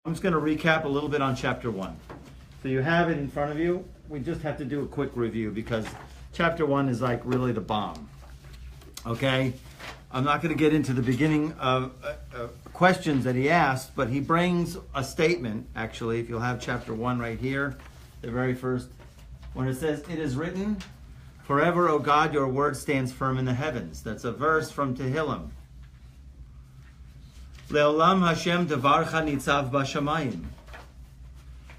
I'm just going to recap a little bit on chapter 1. So you have it in front of you. We just have to do a quick review because chapter 1 is like really the bomb. Okay? I'm not going to get into the beginning of questions that he asked, but he brings a statement, actually, if you'll have chapter 1 right here, the very first, when it says, "It is written, forever, O God, your word stands firm in the heavens." That's a verse from Tehillim. Le'olam Hashem devarcha nitzav b'shamayim.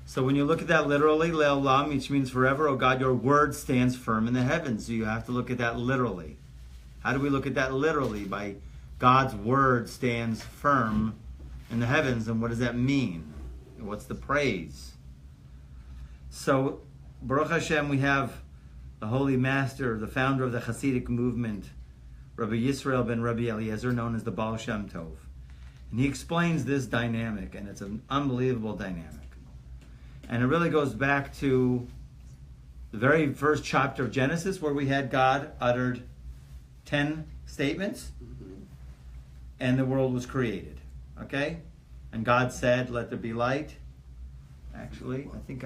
So when you look at that literally, le'olam, which means forever, O God, your word stands firm in the heavens. So you have to look at that literally. How do we look at that literally? By God's word stands firm in the heavens. And what does that mean? What's the praise? So, Baruch Hashem, we have the Holy Master, the founder of the Hasidic movement, Rabbi Yisrael ben Rabbi Eliezer, known as the Baal Shem Tov. And he explains this dynamic, and it's an unbelievable dynamic. And it really goes back to the very first chapter of Genesis, where we had God uttered 10 statements, and the world was created. Okay? And God said, "Let there be light." Actually, I think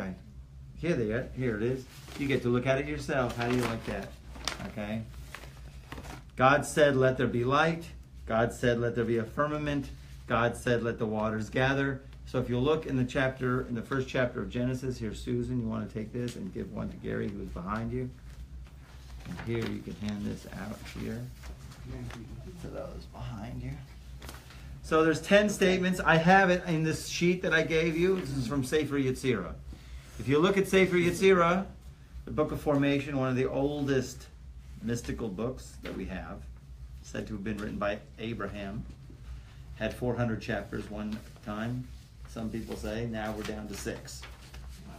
here it is. You get to look at it yourself. How do you like that? Okay? God said, "Let there be light." God said, "Let there be a firmament." God said, "Let the waters gather." So if you look in the first chapter of Genesis, here, Susan, you want to take this and give one to Gary, who's behind you. And here, you can hand this out here to those behind you. So there's 10 statements. I have it in this sheet that I gave you. This is from Sefer Yetzirah. If you look at Sefer Yetzirah, the Book of Formation, one of the oldest mystical books that we have, said to have been written by Abraham, had 400 chapters one time. Some people say now we're down to 6. Wow.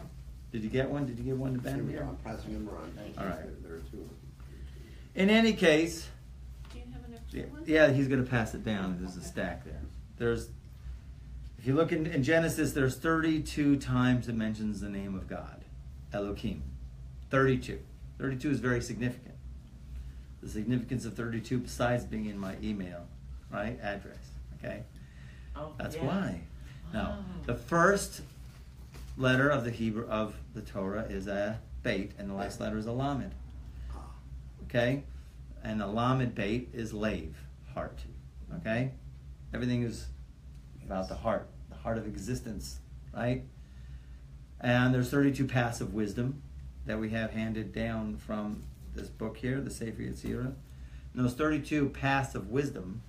Did you get one? Did you give one to Ben? Here, I'm passing them around. All right. There are 2. In any case, Do you have an extra one? yeah, he's going to pass it down. There's a stack there. If you look in Genesis, there's 32 times it mentions the name of God, Elohim. 32. 32 is very significant. The significance of 32, besides being in my email, right, address. Okay, that's why. Now, the first letter of the Hebrew of the Torah is a beit, and the last letter is a lamed. Okay, and the lamed beit is lave, heart. Okay, everything is about the heart of existence, right? And there's 32 paths of wisdom that we have handed down from this book here, the Sefer Yetzirah. And those 32 paths of wisdom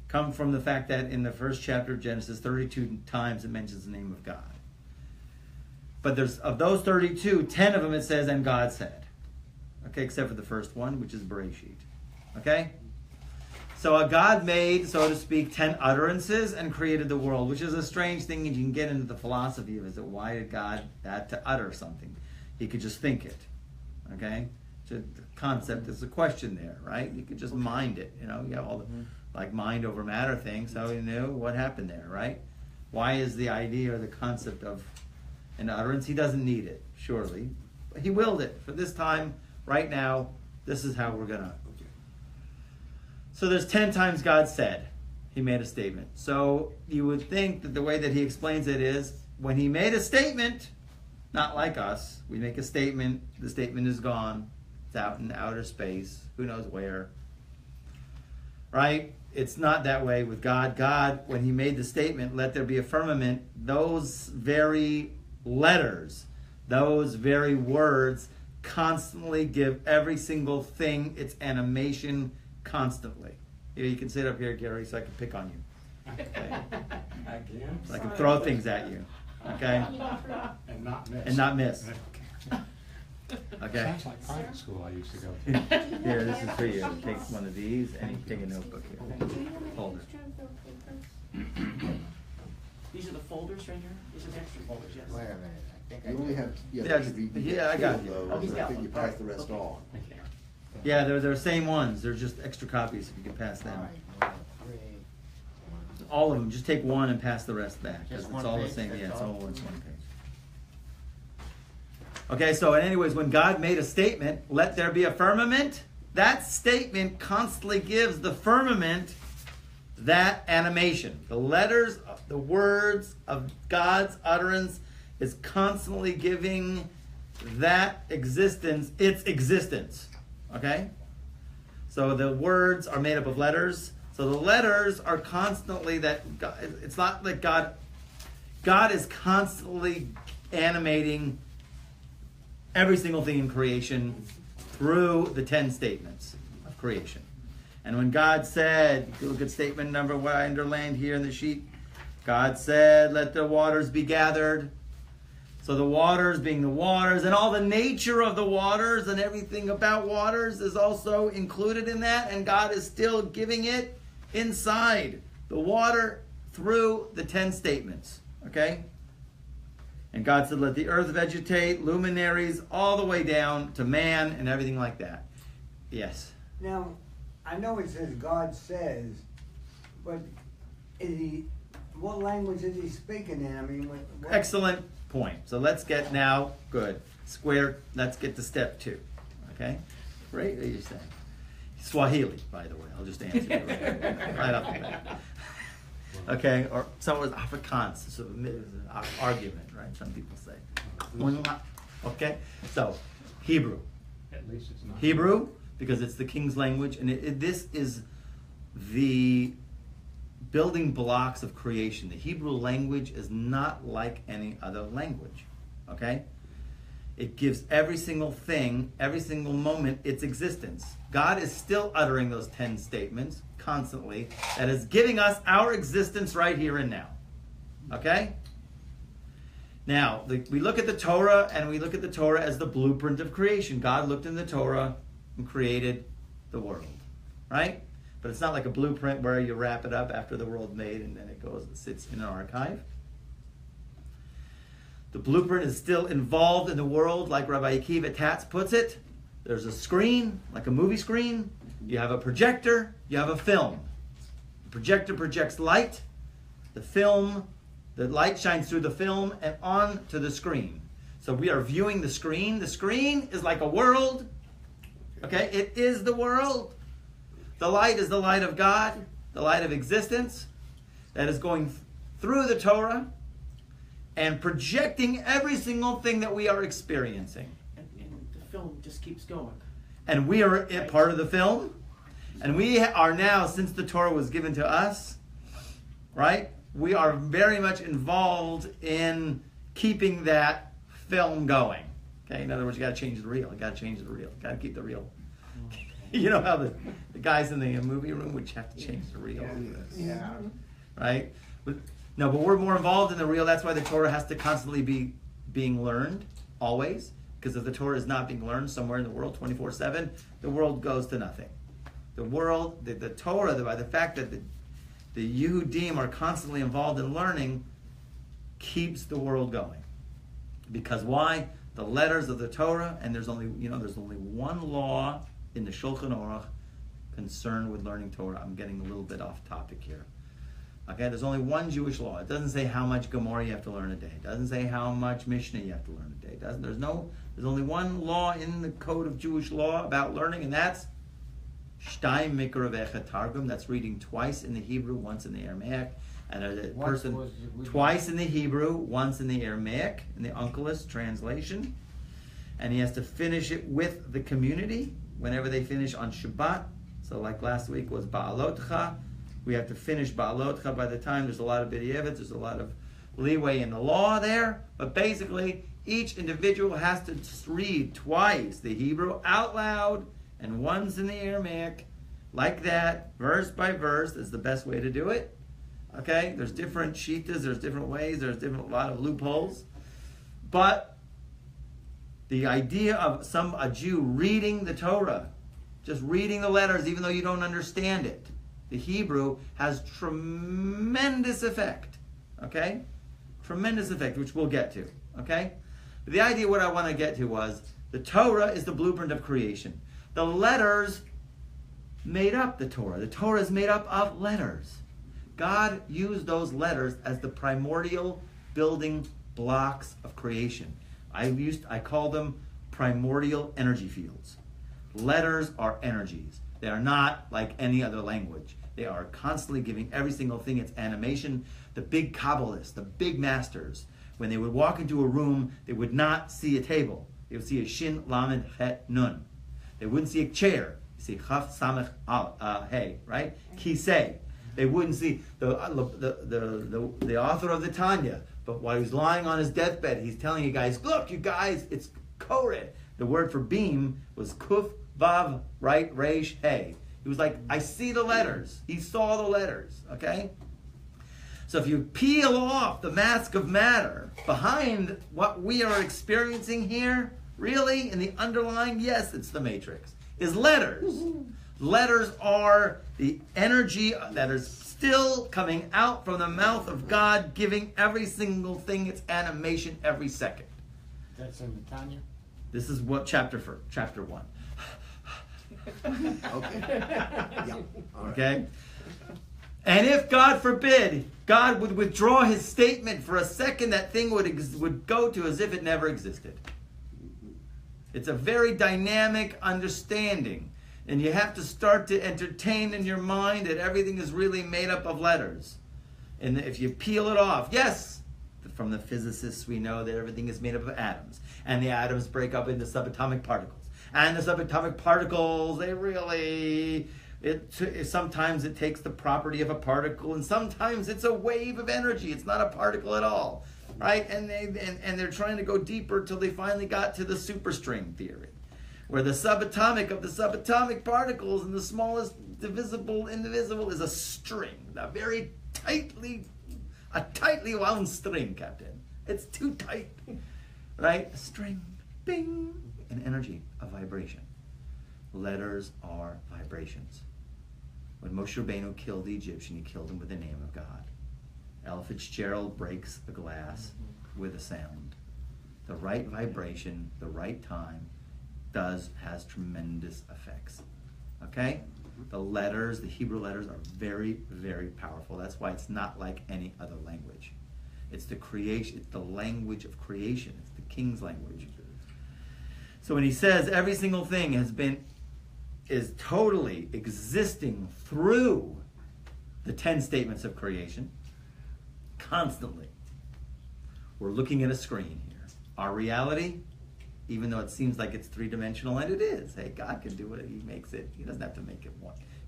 come from the fact that in the first chapter of Genesis, 32 times it mentions the name of God. But of those 32, 10 of them it says, "And God said." Okay, except for the first one, which is Bereshit. Okay? So God made, so to speak, 10 utterances and created the world, which is a strange thing, and you can get into the philosophy of it. So why did God have to utter something? He could just think it. Okay? So the concept is a question there, right? You could just mind it. You know, you have all the like mind over matter thing, so you know what happened there, right? Why is the idea or the concept of an utterance? He doesn't need it, surely. But he willed it. For this time, right now, this is how we're gonna. So there's 10 times God said. He made a statement. So you would think that the way that he explains it is, when he made a statement, not like us, we make a statement, the statement is gone, it's out in outer space, who knows where, right? It's not that way with God. God, when he made the statement, "Let there be a firmament," those very letters, those very words constantly give every single thing its animation constantly. Here, you can sit up here, Gary, so I can pick on you. Okay? So I can throw things at you. Okay? And not miss. And not miss. Okay? Sounds like private school I used to go to. Here, this is for you. Take one of these and you take a notebook here. Do you have an Hold extra papers? These are the folders right here? These are the extra folders, yes. Wait a minute. I think you only have. Yeah, there should be- yeah, I got 2 you. of Oh, he's those. I got think you one. pass the rest Okay. on. Okay. Yeah, they're the same ones. They're just extra copies if you can pass them. All of them. Just take one and pass the rest back. Because Just it's one all the page, same. that's Yeah, it's all? all one page. Okay, so anyways, when God made a statement, "Let there be a firmament," that statement constantly gives the firmament that animation. The letters The words of God's utterance is constantly giving that existence its existence. Okay? So the words are made up of letters. So the letters are constantly that God, it's not like God is constantly animating every single thing in creation through the 10 statements of creation. And when God said, you can look at statement number what I underlined here in the sheet. God said, let the waters be gathered. So the waters being the waters, and all the nature of the waters and everything about waters is also included in that. And God is still giving it inside the water through the 10 statements. Okay? And God said, let the earth vegetate, luminaries, all the way down to man and everything like that. Yes. Now, I know it says God says, but what language is he speaking in? I mean, what? Excellent point. So let's get now, good. Square, let's get to step 2. Okay? Great, what are you saying? Swahili, by the way. I'll just answer you right off the bat. Okay? Or some was Afrikaans. It's an argument, right? Some people say. Okay? So, Hebrew. At least it's not. Hebrew, because it's the king's language, and this is the building blocks of creation. The Hebrew language is not like any other language, okay? It gives every single thing, every single moment, its existence. God is still uttering those 10 statements constantly that is giving us our existence right here and now, okay? Now, we look at the Torah, and we look at the Torah as the blueprint of creation. God looked in the Torah and created the world, right? But it's not like a blueprint where you wrap it up after the world made and then it goes and sits in an archive. The blueprint is still involved in the world, like Rabbi Akiva Tatz puts it. There's a screen, like a movie screen. You have a projector, you have a film. The projector projects light. The light shines through the film and onto the screen. So we are viewing the screen. The screen is like a world. Okay, it is the world. The light is the light of God, the light of existence that is going through the Torah and projecting every single thing that we are experiencing. And the film just keeps going. And we are a part of the film. And we are now, since the Torah was given to us, right? We are very much involved in keeping that film going. Okay, in other words, you got to change the reel. You got to change the reel. You got to keep the reel. You know how the guys in the movie room would have to change the reel. Yeah. Right? But we're more involved in the reel. That's why the Torah has to constantly be being learned, always. Because if the Torah is not being learned somewhere in the world 24/7, the world goes to nothing. The world, the Torah, by the fact that the Yehudim are constantly involved in learning, keeps the world going. Because why? The letters of the Torah, and there's only one law in the Shulchan Aruch concerned with learning Torah. I'm getting a little bit off topic here. Okay, there's only one Jewish law. It doesn't say how much Gemara you have to learn a day. It doesn't say how much Mishnah you have to learn a day. There's only one law in the code of Jewish law about learning, and that's Shtayim Mikra Vecha Targum. That's reading twice in the Hebrew, once in the Aramaic. And a person twice in the Hebrew, once in the Aramaic, in the Onkelos translation. And he has to finish it with the community whenever they finish on Shabbat. So like last week was Ba'alotcha. We have to finish Ba'alotcha by the time. There's a lot of b'diavad, there's a lot of leeway in the law there. But basically, each individual has to read twice the Hebrew out loud and once in the Aramaic. Like that, verse by verse, is the best way to do it. Okay? There's different shittas, there's different ways, there's a lot of loopholes. But the idea of a Jew reading the Torah, just reading the letters even though you don't understand it, the Hebrew has tremendous effect. Okay? Tremendous effect, which we'll get to. Okay? But the idea what I want to get to was the Torah is the blueprint of creation. The letters made up the Torah. The Torah is made up of letters. God used those letters as the primordial building blocks of creation. I call them primordial energy fields. Letters are energies. They are not like any other language. They are constantly giving every single thing its animation. the big Kabbalists, the big masters, when they would walk into a room, they would not see a table. They would see a shin, lamed, het, nun. They wouldn't see a chair. You see chaf, samech, hey, right? Kisei. They wouldn't see the author of the Tanya, but while he was lying on his deathbed, he's telling you guys, look, you guys, it's Curated. The word for beam was kuf, vav, right, reish, hey. He was like, I see the letters. He saw the letters, okay? So if you peel off the mask of matter behind what we are experiencing here, really, in the underlying, yes, it's the matrix, is letters. Letters are the energy that is still coming out from the mouth of God, giving every single thing its animation every second. That's in the Tanya? This is what chapter 1. Okay. Yeah. All right. Okay? And if, God forbid, God would withdraw his statement for a second, that thing would go to as if it never existed. It's a very dynamic understanding. And you have to start to entertain in your mind that everything is really made up of letters. And if you peel it off, yes, from the physicists we know that everything is made up of atoms. And the atoms break up into subatomic particles. And the subatomic particles, they really... sometimes it takes the property of a particle, and sometimes it's a wave of energy. It's not a particle at all, right? And they're trying to go deeper till they finally got to the superstring theory, where the subatomic of the subatomic particles and the smallest divisible indivisible is a string, a very tightly wound string, Captain. It's too tight, right? A string, bing, an energy, a vibration. Letters are vibrations. When Moshe Rabbeinu killed the Egyptian, he killed him with the name of God. Ella Fitzgerald breaks a glass with a sound. The right vibration, the right time, has tremendous effects. Okay? The letters, the Hebrew letters, are very, very powerful. That's why it's not like any other language. It's the creation, it's the language of creation. It's the king's language. So when he says every single thing is totally existing through the 10 statements of creation, constantly, we're looking at a screen here. Our reality, even though it seems like it's three-dimensional, and it is. Hey, God can do it. He makes it. He doesn't have to make it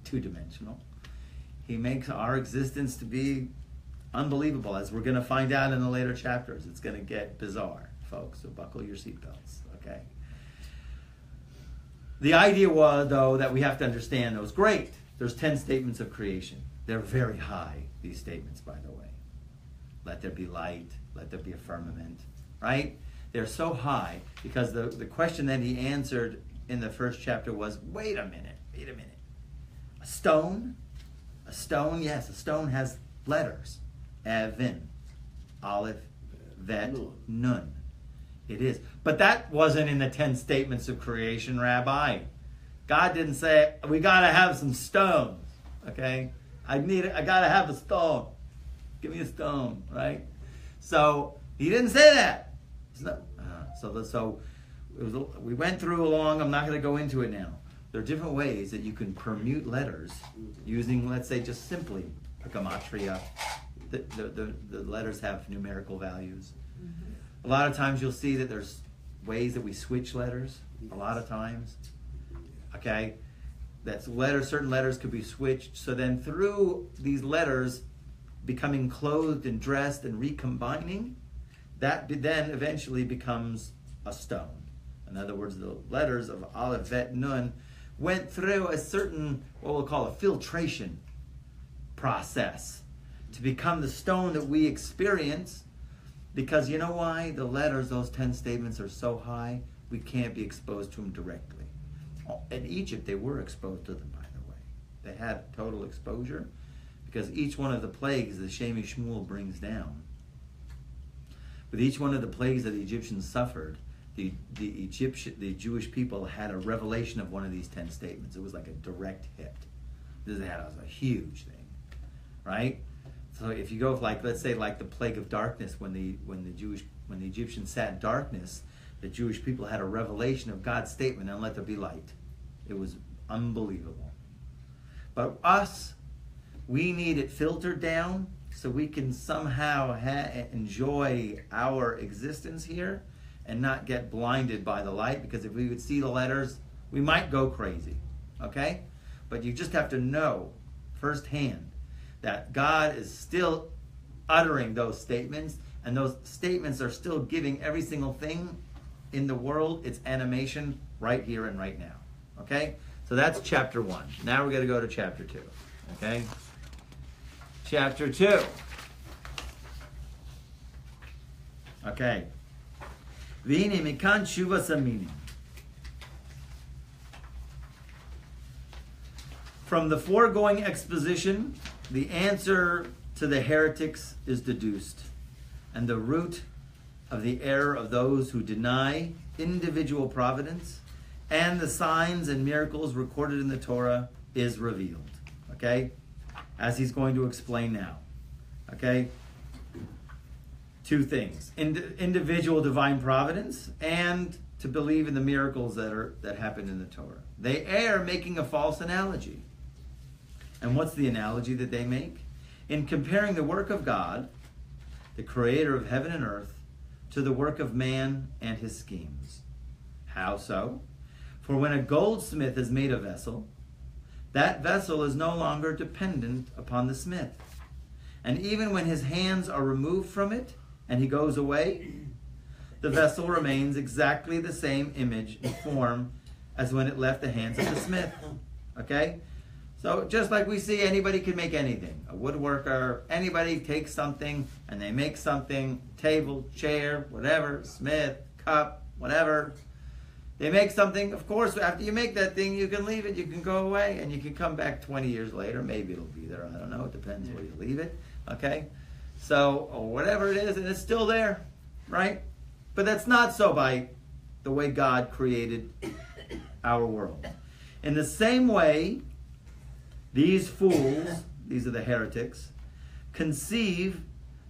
two-dimensional. He makes our existence to be unbelievable, as we're going to find out in the later chapters. It's going to get bizarre, folks, so buckle your seatbelts, okay? The idea was, though, that we have to understand those. Great. There's 10 statements of creation. They're very high, these statements, by the way. Let there be light. Let there be a firmament. Right? They're so high because the question that he answered in the first chapter was, wait a minute. A stone? Yes, a stone has letters. Evin, Aleph, Vet, Nun. It is. But that wasn't in the 10 statements of creation, Rabbi. God didn't say, we got to have some stones. Okay? I got to have a stone. Give me a stone, right? So he didn't say that. We went through along. I'm not going to go into it now. There are different ways that you can permute letters using, let's say, just simply a gematria. The letters have numerical values. A lot of times you'll see that there's ways that we switch letters. A lot of times. Okay? That's certain letters could be switched. So then through these letters becoming clothed and dressed and recombining, that then eventually becomes a stone. In other words, the letters of Aleph, Vet, Nun went through a certain, what we'll call a filtration process to become the stone that we experience. Because you know why? The letters, those 10 statements, are so high, we can't be exposed to them directly. In Egypt, they were exposed to them, by the way. They had total exposure because each one of the plagues the Shemi Shmuel brings down. With each one of the plagues that the Egyptians suffered, the Jewish people had a revelation of one of these 10 statements. It was like a direct hit. This was a huge thing, right? So if you go let's say the plague of darkness, when the Egyptians sat in darkness, the Jewish people had a revelation of God's statement, and let there be light. It was unbelievable. But us, we need it filtered down so we can somehow enjoy our existence here and not get blinded by the light, because if we would see the letters, we might go crazy, okay? But you just have to know firsthand that God is still uttering those statements, and those statements are still giving every single thing in the world its animation right here and right now, okay? So that's chapter 1. Now we're going to go to chapter 2, okay? Chapter 2. Okay. V'hine mikan tshuvas aminim. From the foregoing exposition, the answer to the heretics is deduced, and the root of the error of those who deny individual providence and the signs and miracles recorded in the Torah is revealed. Okay? As he's going to explain now. Okay? 2 things. Individual divine providence and to believe in the miracles that happen in the Torah. They err making a false analogy. And what's the analogy that they make? In comparing the work of God, the creator of heaven and earth, to the work of man and his schemes. How so? For when a goldsmith has made a vessel, that vessel is no longer dependent upon the smith. And even when his hands are removed from it and he goes away, the vessel remains exactly the same image and form as when it left the hands of the smith. Okay? So just like we see, anybody can make anything. A woodworker, anybody takes something and they make something, table, chair, whatever, smith, cup, whatever. They make something. Of course, after you make that thing, you can leave it, you can go away, and you can come back 20 years later. Maybe it'll be there, I don't know. It depends where you leave it. Okay? So, or whatever it is, and it's still there, right? But that's not so by the way God created our world. In the same way, these fools, these are the heretics, conceive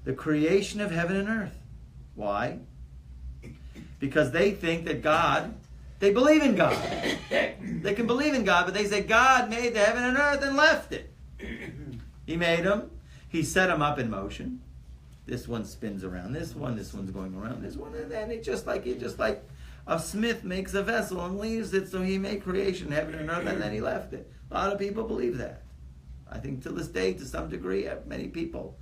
the creation of heaven and earth. Why? Because they think that God, they believe in God. They can believe in God, but they say God made the heaven and earth and left it. He made them. He set them up in motion. This one spins around this one's going around this one, and then it just like a smith makes a vessel and leaves it, so he made creation, heaven and earth, and then he left it. A lot of people believe that. I think to this day, to some degree, many people,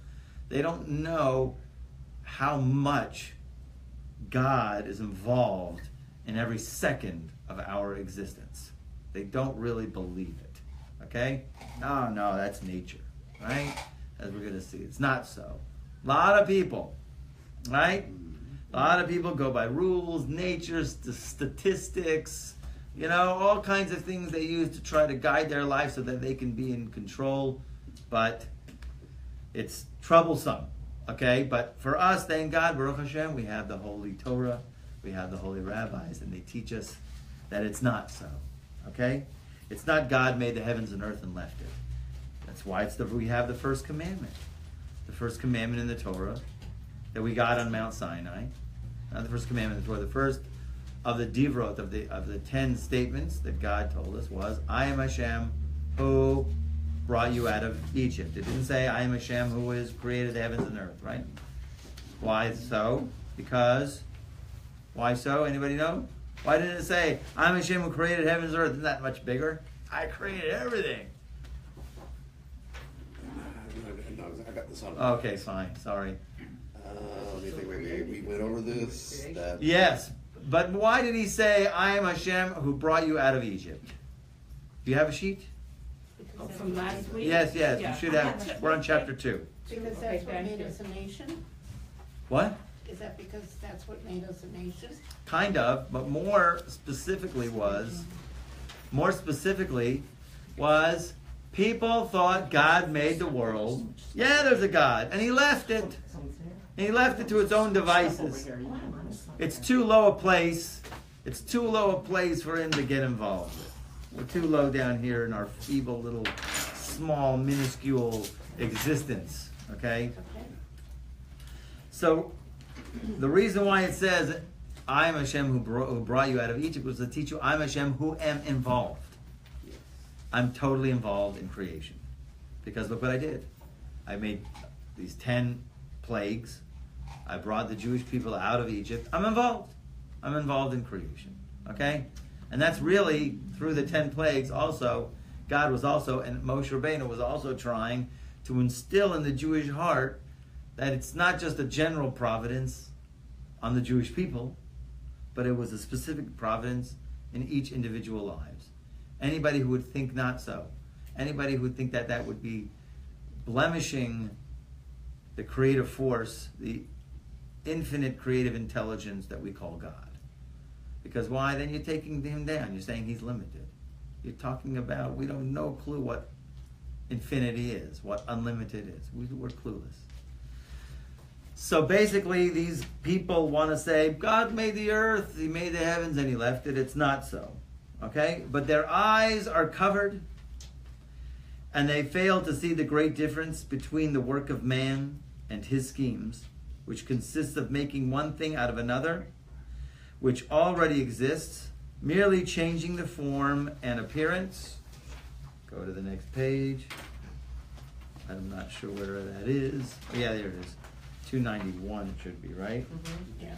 they don't know how much God is involved in every second of our existence. They don't really believe it. Okay? No, that's nature. Right? As we're going to see. It's not so. A lot of people, right? A lot of people go by rules, nature, statistics, all kinds of things they use to try to guide their life so that they can be in control. But it's troublesome. Okay? But for us, thank God, Baruch Hashem, we have the Holy Torah, we have the Holy Rabbis, and they teach us that it's not so. Okay? It's not God made the heavens and earth and left it. That's why we have the first commandment. The first commandment in the Torah that we got on Mount Sinai. Not the first commandment in the Torah. The first of the divrot, of the 10 statements that God told us was, I am Hashem who brought you out of Egypt. It didn't say, I am Hashem who has created the heavens and earth, right? Why so? Because, why so? Anybody know? Why didn't it say, I'm Hashem who created heavens and earth? Isn't that much bigger? I created everything. No, I got this on. Okay, fine. Sorry. Let me think. We went over this. Yes, but why did he say, I am Hashem who brought you out of Egypt? Do you have a sheet? Oh, from last week? Yes, Yeah. you should have. We're on chapter 2. Because that's what made us a nation? What? Is that because that's what made us a nation? Kind of, but more specifically was people thought God made the world. Yeah, there's a God, and he left it. And he left it to its own devices. It's too low a place. It's too low a place for him to get involved with. We're too low down here in our feeble little, small, minuscule existence. Okay? So, the reason why it says, I am Hashem who brought you out of Egypt was to teach you I'm Hashem who am involved. I'm totally involved in creation. Because look what I did. I made these 10 plagues. I brought the Jewish people out of Egypt. I'm involved. I'm involved in creation. Okay? And that's really, through the 10 plagues also, God was also, and Moshe Rabbeinu was also trying to instill in the Jewish heart that it's not just a general providence on the Jewish people, but it was a specific providence in each individual lives. Anybody who would think not so, anybody who would think that that would be blemishing the creative force, the infinite creative intelligence that we call God. Because why? Then you're taking him down. You're saying he's limited. You're talking about, we don't know clue what infinity is, what unlimited is. We're clueless. So basically, these people want to say, God made the earth, he made the heavens, and he left it. It's not so. Okay? But their eyes are covered, and they fail to see the great difference between the work of man and his schemes, which consists of making one thing out of another, which already exists, merely changing the form and appearance. Go to the next page. I'm not sure where that is. Oh, yeah, there it is. 291 it should be, right? Yeah.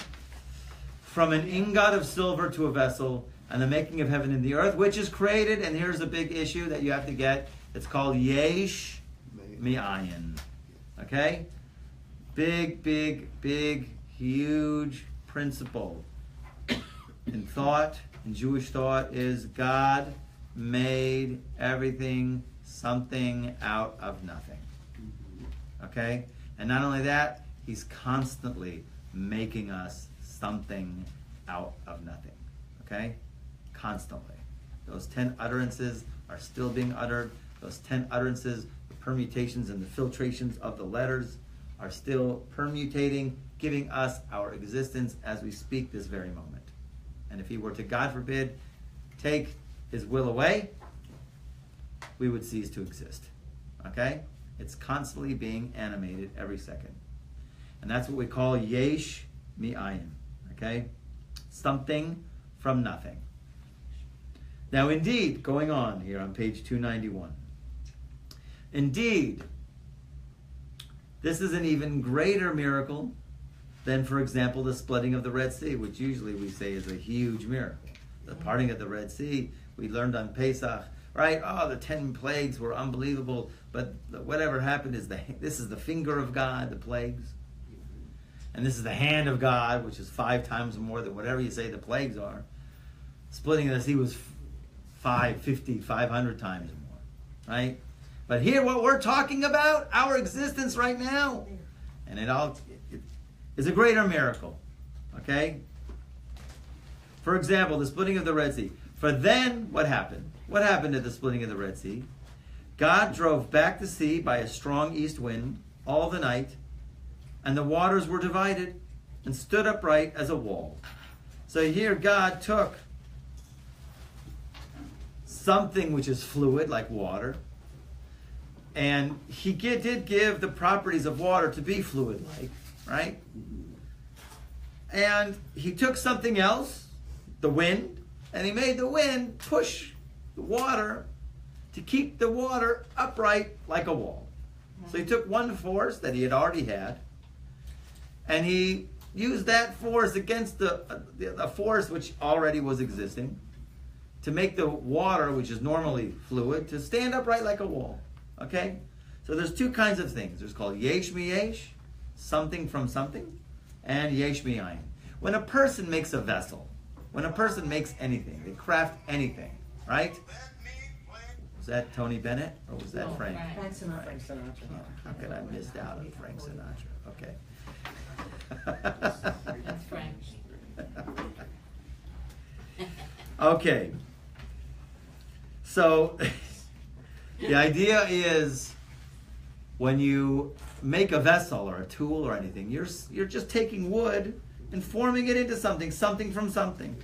From an ingot of silver to a vessel, and the making of heaven and the earth, which is created, and here's a big issue that you have to get. It's called Yesh Mi'ayin. Okay? Big, huge principle in thought, in Jewish thought, is God made everything something out of nothing. Okay? And not only that, he's constantly making us something out of nothing. Okay? Constantly. Those 10 utterances are still being uttered. Those 10 utterances, the permutations and the filtrations of the letters are still permutating, giving us our existence as we speak this very moment. And if he were to, God forbid, take his will away, we would cease to exist. Okay? It's constantly being animated every second. And that's what we call Yesh Mi'ayin. Okay? Something from nothing. Now indeed, going on here on page 291. Indeed, this is an even greater miracle than, for example, the splitting of the Red Sea, which usually we say is a huge miracle. The parting of the Red Sea, we learned on Pesach, right? Oh, the 10 plagues were unbelievable, but whatever happened is this is the finger of God, the plagues. And this is the hand of God, which is 5 times more than whatever you say the plagues are. Splitting of the sea was 500 times more, right? But here, what we're talking about, our existence right now, and it is a greater miracle, okay? For example, the splitting of the Red Sea. For then, what happened? What happened at the splitting of the Red Sea? God drove back the sea by a strong east wind all the night, and the waters were divided and stood upright as a wall. So here God took something which is fluid, like water, and he did give the properties of water to be fluid-like, right? And he took something else, the wind, and he made the wind push the water to keep the water upright like a wall. So he took one force that he had already had, and he used that force against the force which already was existing to make the water, which is normally fluid, to stand upright like a wall. Okay? So there's 2 kinds of things. There's called Yesh Mi'yesh, something from something, and Yesh Mi'ayin. When a person makes a vessel, when a person makes anything, they craft anything, right? Was that Tony Bennett or was that Frank? Frank Sinatra. How could I miss out on Frank Sinatra? Okay. That's Frank. Okay. So the idea is when you make a vessel or a tool or anything, you're just taking wood and forming it into something from something.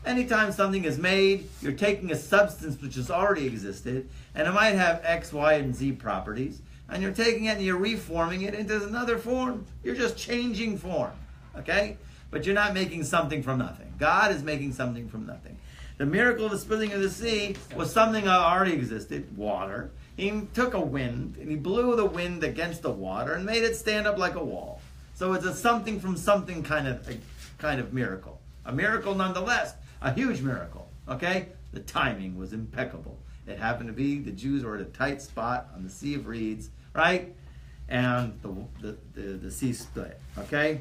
Anytime something is made, you're taking a substance which has already existed, and it might have X, Y, and Z properties, and you're taking it and you're reforming it into another form. You're just changing form, okay? But you're not making something from nothing. God is making something from nothing. The miracle of the splitting of the sea was something that already existed, water. He took a wind and he blew the wind against the water and made it stand up like a wall. So it's a something from something kind of miracle. A miracle nonetheless, a huge miracle. Okay? The timing was impeccable. It happened to be the Jews were at a tight spot on the Sea of Reeds, right? And the sea split. Okay?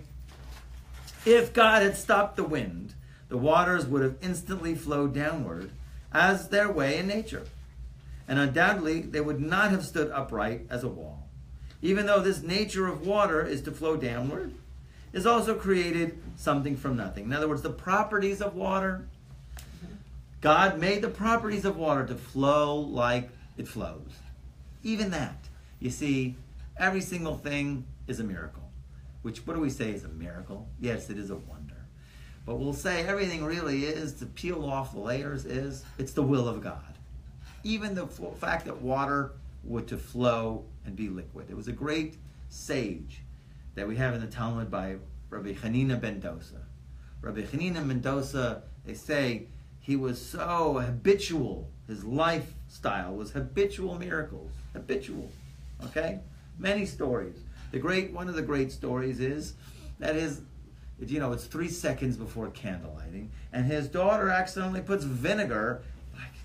If God had stopped the wind, the waters would have instantly flowed downward as their way in nature. And undoubtedly, they would not have stood upright as a wall. Even though this nature of water is to flow downward, is also created something from nothing. In other words, the properties of water, God made the properties of water to flow like it flows. Even that. You see, every single thing is a miracle. Which, what do we say is a miracle? Yes, it is a wonder. But we'll say everything really is, to peel off the layers, it's the will of God. Even the fact that water would to flow and be liquid. It was a great sage that we have in the Talmud by Rabbi Hanina ben Dosa. Rabbi Hanina ben Dosa, they say, he was so habitual, his lifestyle was habitual miracles. Habitual. Okay? Many stories. One of the great stories is that it's 3 seconds before candlelighting, and his daughter accidentally puts vinegar.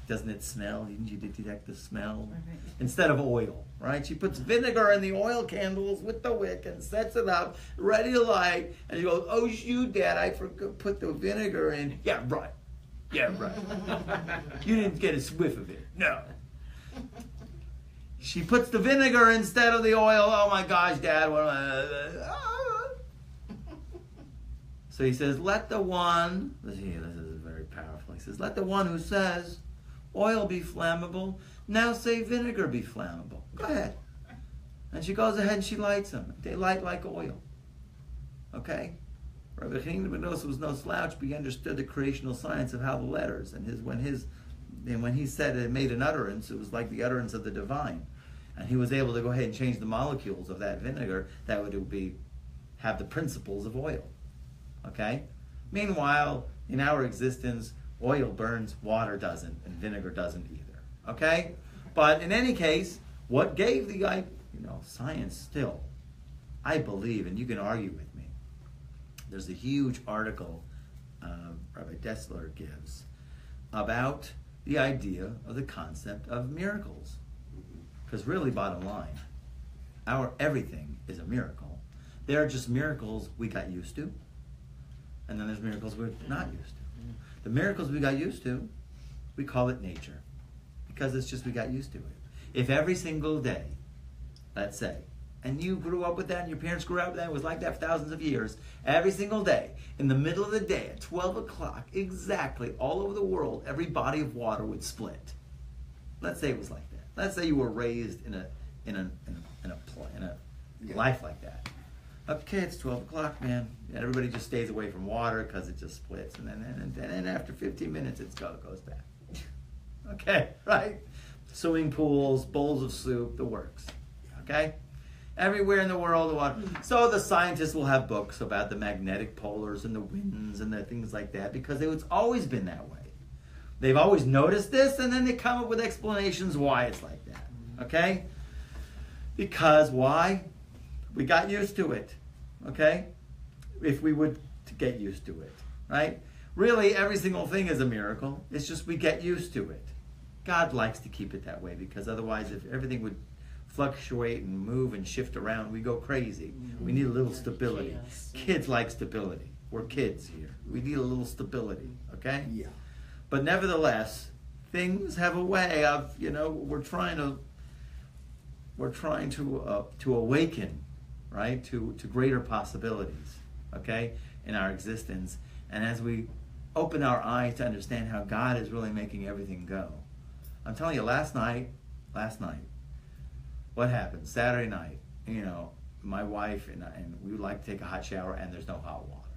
Doesn't it smell? Didn't you detect the smell? Right. Instead of oil, right? She puts vinegar in the oil candles with the wick and sets it up, ready to light. And she goes, "Oh, shoot, Dad, I forgot to put the vinegar in." Yeah, right. Yeah, right. You didn't get a whiff of it. No. She puts the vinegar instead of the oil. Oh my gosh, Dad. What am I? So he says, let the one, this is very powerful. He says, let the one who says oil be flammable, now say vinegar be flammable. Go ahead. And she goes ahead and she lights them. They light like oil. Okay? Rabbi Hanina ben Dosa was no slouch, but he understood the creational science of how the letters, and when he said it made an utterance, it was like the utterance of the divine. And he was able to go ahead and change the molecules of that vinegar that would have the principles of oil. Okay? Meanwhile, in our existence, oil burns, water doesn't, and vinegar doesn't either. Okay? But in any case, what gave the science still, I believe, and you can argue with me, there's a huge article Rabbi Dessler gives about the idea of the concept of miracles. Because really, bottom line, everything is a miracle. There are just miracles we got used to, and then there's miracles we're not used to. The miracles we got used to, we call it nature, because it's just we got used to it. If every single day, let's say, and you grew up with that, and your parents grew up with that, it was like that for thousands of years, every single day, in the middle of the day, at 12 o'clock, exactly, all over the world, every body of water would split. Let's say it was like that. Let's say you were raised in a life like that. Okay, it's 12 o'clock, man. And everybody just stays away from water because it just splits. And then after 15 minutes, it goes back. Okay, right? Swimming pools, bowls of soup, the works. Okay? Everywhere in the world, the water. So the scientists will have books about the magnetic polars and the winds and the things like that because it's always been that way. They've always noticed this, and then they come up with explanations why it's like that. Okay? Because why? We got used to it. Okay? If we would to get used to it. Right? Really, every single thing is a miracle. It's just we get used to it. God likes to keep it that way because otherwise if everything would fluctuate and move and shift around, we go crazy. We need a little stability. Kids like stability. We're kids here. We need a little stability. Okay? Yeah. But nevertheless, things have a way of, we're trying to awaken, right, to greater possibilities, okay, in our existence. And as we open our eyes to understand how God is really making everything go. I'm telling you, last night, what happened? Saturday night, my wife and we would like to take a hot shower and there's no hot water.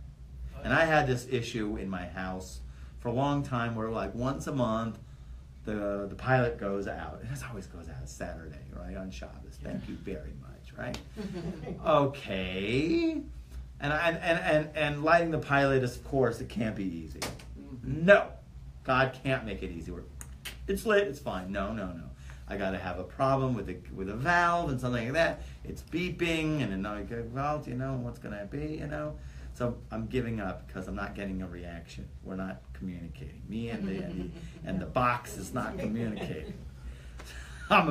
And I had this issue in my house for a long time where like once a month the pilot goes out. It always goes out Saturday, right, on Shabbos. Thank you very much, right? Okay. And lighting the pilot is, of course, it can't be easy. No. God can't make it easy. It's lit, it's fine. No. I got to have a problem with a valve and something like that. It's beeping, and then I go, well, do you know what's going to be, you know? So I'm giving up because I'm not getting a reaction. We're not communicating. Me and the box is not communicating. I'm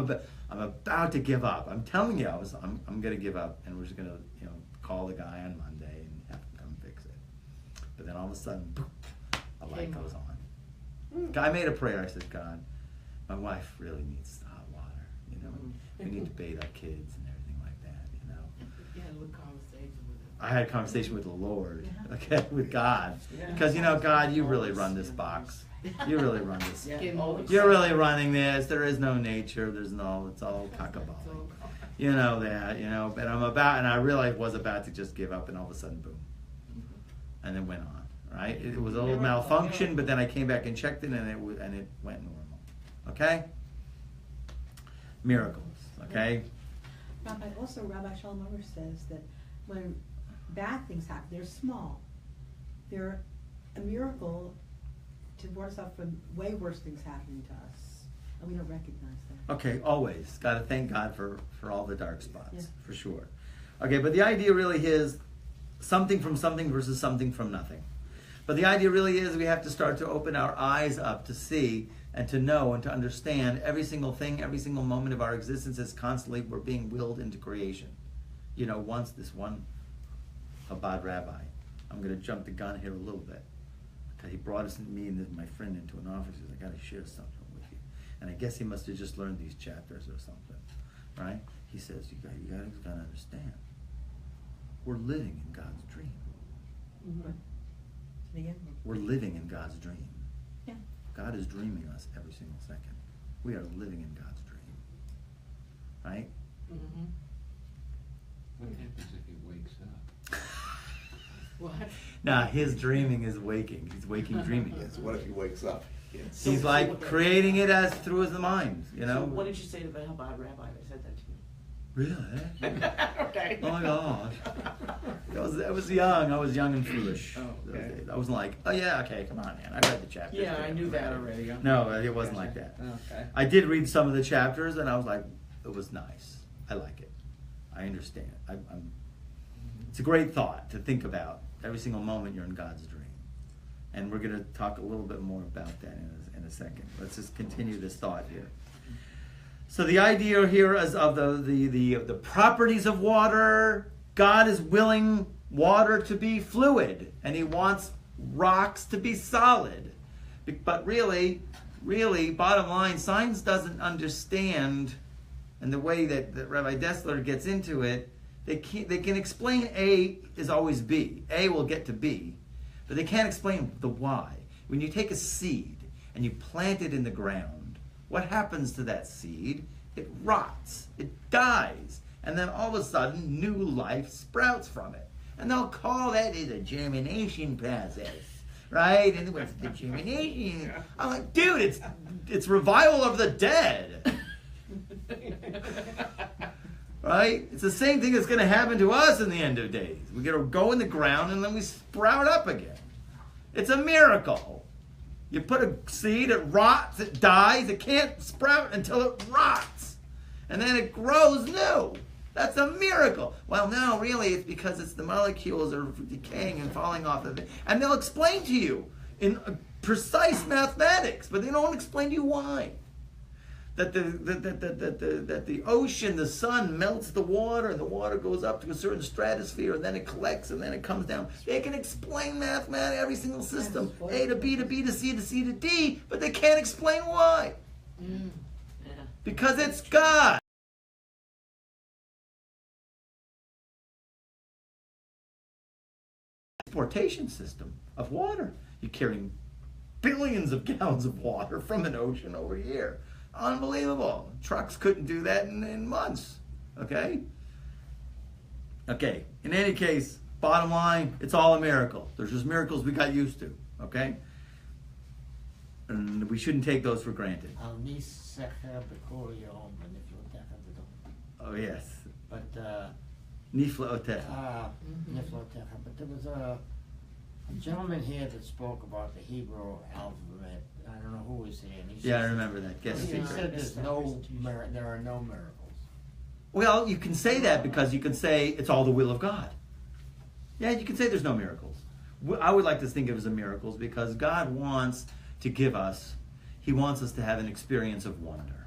about to give up. I'm telling you, I'm going to give up, and we're just going to, you know, call the guy on Monday and have him come fix it. But then all of a sudden, boom, a light goes on. Guy made a prayer. I said, God, my wife really needs hot water. You know, we need to bathe our kids and everything like that. You know. You had a little conversation with him. I had a conversation with the Lord, okay, with God, because you know, God, you really run this box. You really run this. You're really running this. There is no nature. There's no. It's all Kabbalah. You know that. You know. But and I really was about to just give up, and all of a sudden, boom, and it went on. Right. It was a little malfunction, but then I came back and checked it, and it went normal. Okay. Miracles. Okay. Rabbi, also Rabbi Shalom Omer says that when bad things happen, they're small. They're a miracle to ward us off from way worse things happening to us, and we don't recognize that. Okay, always got to thank God for all the dark spots, for sure. Okay, but the idea really is something from something versus something from nothing. But the idea really is we have to start to open our eyes up to see and to know and to understand every single thing, every single moment of our existence is constantly we're being willed into creation. You know, once this one Chabad rabbi, I'm going to jump the gun here a little bit. Okay, he brought me and my friend into an office. He said, I got to share something with you. And I guess he must have just learned these chapters or something, right? He says, you got to understand. We're living in God's dream. Mm-hmm. We're living in God's dream. Yeah. God is dreaming us every single second. We are living in God's dream. Right? Mm-hmm. What happens if he wakes up? What? Now, his dreaming is waking. He's waking dreaming. Yes, what if he wakes up? Yes. He's like creating it as through his mind, you know? So what did you say to the Chabad rabbi that said that to you? Really? Okay. Oh my gosh. I was young. I was young and foolish. Oh, those okay. days. I wasn't like, oh yeah, okay, come on, man. I read the chapters. Yeah, I knew that already. No, it wasn't like that. Okay. I did read some of the chapters, and I was like, it was nice. I like it. I understand. It's a great thought to think about. Every single moment you're in God's dream. And we're going to talk a little bit more about that in a second. Let's just continue this thought here. So the idea here is of the properties of water. God is willing water to be fluid, and he wants rocks to be solid. But really, bottom line, science doesn't understand, and the way that Rabbi Dessler gets into it, they can explain A is always B. A will get to B, but they can't explain the why. When you take a seed and you plant it in the ground, what happens to that seed? It rots, it dies, and then all of a sudden new life sprouts from it. And they'll call that a germination process, right? And what's the germination? I'm like, dude, it's revival of the dead. Right? It's the same thing that's going to happen to us in the end of days. We're going to go in the ground and then we sprout up again. It's a miracle. You put a seed, it rots, it dies, it can't sprout until it rots. And then it grows new. That's a miracle. Well, no, really, it's because it's the molecules are decaying and falling off of it. And they'll explain to you in precise mathematics, but they don't explain to you why. That the ocean, the sun melts the water, and the water goes up to a certain stratosphere, and then it collects, and then it comes down. They can explain mathematics, every single system, A to B to B to C to C to D, but they can't explain why. Yeah. Because it's God. Transportation system of water. You're carrying billions of gallons of water from an ocean over here. Unbelievable. Trucks couldn't do that in months. Okay? Okay. In any case, bottom line, it's all a miracle. There's just miracles we got used to. Okay? And we shouldn't take those for granted. Oh, yes. But Niflaotecha. Niflaotecha. But there was a The gentleman here that spoke about the Hebrew alphabet, I don't know who was here, and he Yeah, I said, remember that. Guest he speaker. said there are no miracles. Well, you can say that because you can say it's all the will of God. Yeah, you can say there's no miracles. I would like to think of it as a miracles because God wants to give us, He wants us to have an experience of wonder.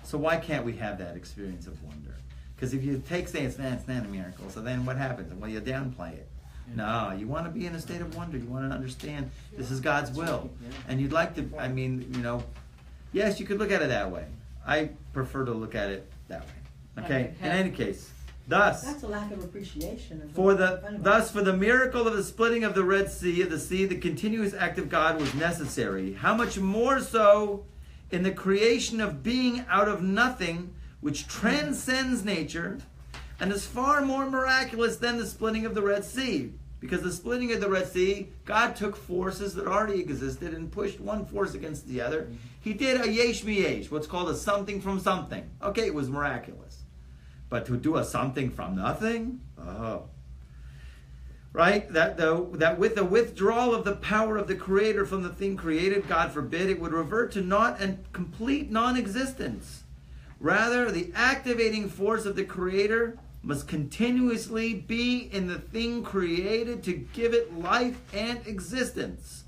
So why can't we have that experience of wonder? Because if you say it's not a miracle, so then what happens? Well, you downplay it. No, you want to be in a state of wonder. You want to understand this is God's will. And you'd like to, yes, you could look at it that way. I prefer to look at it that way. Okay? In any case, thus, That's a lack of appreciation. Of for what's in front of us. the miracle of the splitting of the Red Sea, the continuous act of God was necessary. How much more so in the creation of being out of nothing, which transcends nature, and is far more miraculous than the splitting of the Red Sea. Because the splitting of the Red Sea, God took forces that already existed and pushed one force against the other. He did a yesh miyesh, what's called a something from something. Okay, it was miraculous. But to do a something from nothing? Oh. Right? That with the withdrawal of the power of the Creator from the thing created, God forbid, it would revert to naught and complete non-existence. Rather, the activating force of the Creator must continuously be in the thing created to give it life and existence.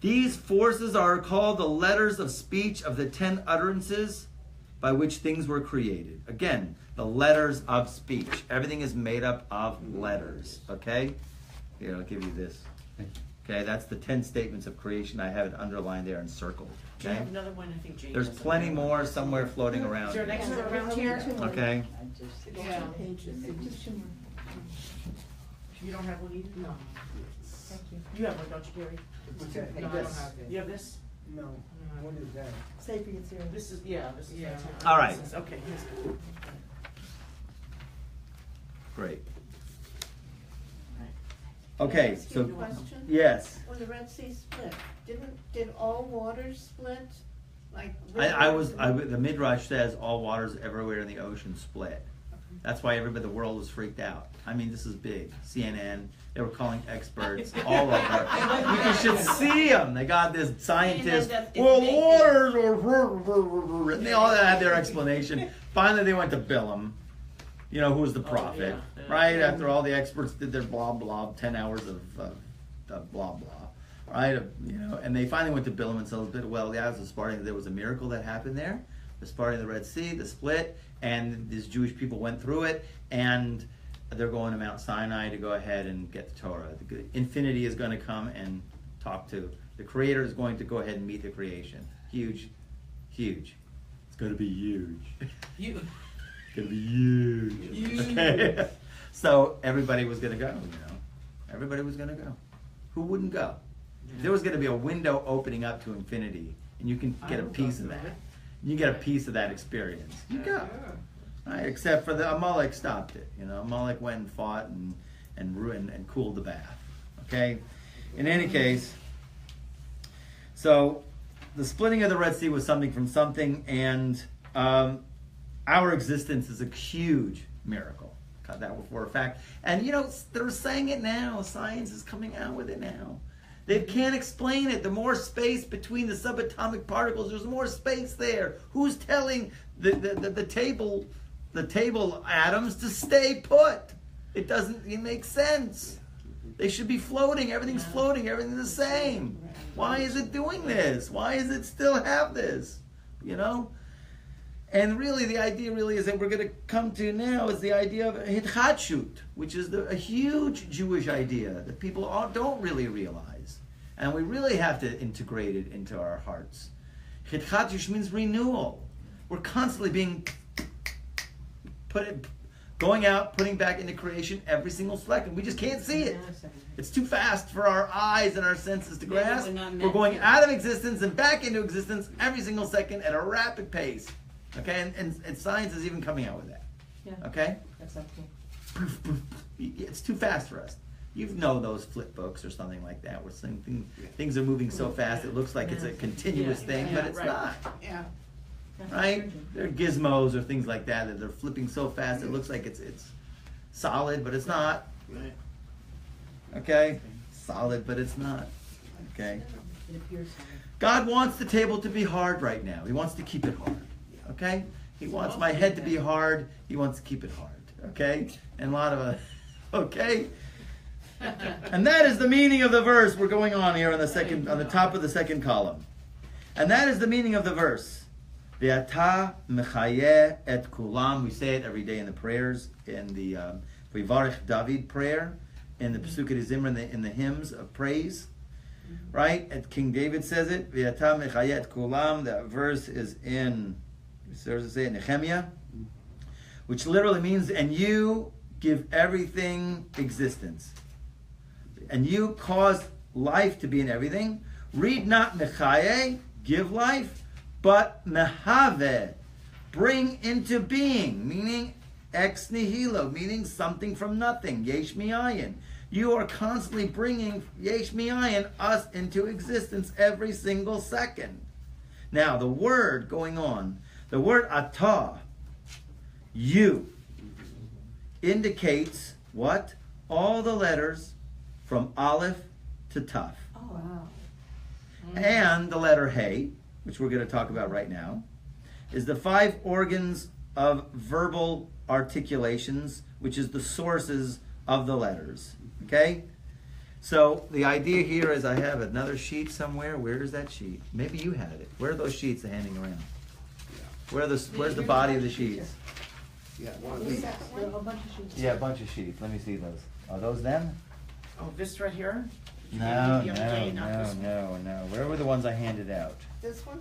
These forces are called the letters of speech of the 10 utterances by which things were created. Again, the letters of speech. Everything is made up of letters. Okay? Here, I'll give you this. Okay, that's the 10 statements of creation. I have it underlined there and circled. Do you Okay? have another one? I think Jane There's has plenty another more one. somewhere floating around. Is there an extra around here? Okay? Yeah. You don't have one either? No. Thank you. You have one, don't you, Gary? What's that? No, I don't have it. You have this? No, what is that? Safe for your cereal. This is, this is. Yeah. All right. This is- Okay, here's. Great. Can I Okay, ask you so a question? yes. When the Red Sea split, did all waters split? Like The Midrash says all waters everywhere in the ocean split. That's why the world was freaked out. I mean, this is big. CNN, they were calling experts all over. You should see them. They got this scientist. Well, waters are, and they all had their explanation. Finally, they went to Bilam. You know, who was the prophet, right? After all the experts did their blah blah, 10 hours of blah blah, right? And they finally went to Bilam and said, well, yeah, it was there was a miracle that happened there, the parting of the Red Sea, the split, and these Jewish people went through it, and they're going to Mount Sinai to go ahead and get the Torah. The infinity is going to come and talk to the Creator. Is going to go ahead and meet the creation. Huge. It's going to be huge. It's going to be huge. Okay. So everybody was going to go. Everybody was going to go. Who wouldn't go? If there was going to be a window opening up to infinity, and you can get a piece of that. You get a piece of that experience. You go. Right, except for the Amalek stopped it. Amalek went and fought and ruined and cooled the bath. Okay? In any case, so the splitting of the Red Sea was something from something, and our existence is a huge miracle. Got that for a fact. And they're saying it now. Science is coming out with it now. They can't explain it. The more space between the subatomic particles, there's more space there. Who's telling the table atoms to stay put? It doesn't make sense. They should be floating. Everything's floating. Everything's the same. Why is it doing this? Why does it still have this? And really, the idea really is that we're going to come to now is the idea of hitchadshut, which is a huge Jewish idea that people don't really realize. And we really have to integrate it into our hearts. Hitchadshut means renewal. We're constantly being going out, putting back into creation every single second. We just can't see it. It's too fast for our eyes and our senses to grasp. We're going out of existence and back into existence every single second at a rapid pace. Okay, and science is even coming out with that. Yeah. Okay? That's okay. It's too fast for us. You know those flip books or something like that, where things are moving so fast it looks like it's a continuous thing, but it's not. Yeah. Right? They're gizmos or things like that they're flipping so fast it looks like it's solid, but it's not. Right. Okay? Solid, but it's not. Okay? It appears so. God wants the table to be hard right now. He wants to keep it hard. Okay? He wants my head to be hard. He wants to keep it hard. Okay? And a lot of us, okay? And that is the meaning of the verse we're going on here on the top of the second column. And that is the meaning of the verse. Ve'ata mechayeh et kulam. We say it every day in the prayers, in the Vivarech David prayer, in the Pesukei Zimra, in the hymns of praise. Right? And King David says it. Ve'ata mechayeh et kulam. That verse is in, does it say, in Nehemiah, which literally means, and you give everything existence. And you cause life to be in everything. Read not mechaye, give life, but mehave, bring into being, meaning ex nihilo, meaning something from nothing, yesh mi'ayin. You are constantly bringing yesh mi'ayin, us, into existence every single second. Now, the word going on, the word atah, you, indicates what? All the letters from Aleph to Taf. Oh, wow. And the letter Hey, which we're going to talk about right now, is the 5 organs of verbal articulations, which is the sources of the letters. Okay? So the idea here is I have another sheet somewhere. Where is that sheet? Maybe you had it. Where are those sheets hanging around? Where's the body of the sheets? Yeah, one of these. There are a whole bunch of sheets. Yeah, a bunch of sheets. Let me see those. Are those them? Oh, this right here? Did you No, give me the other day? Not this one. no. Where were the ones I handed out? This one?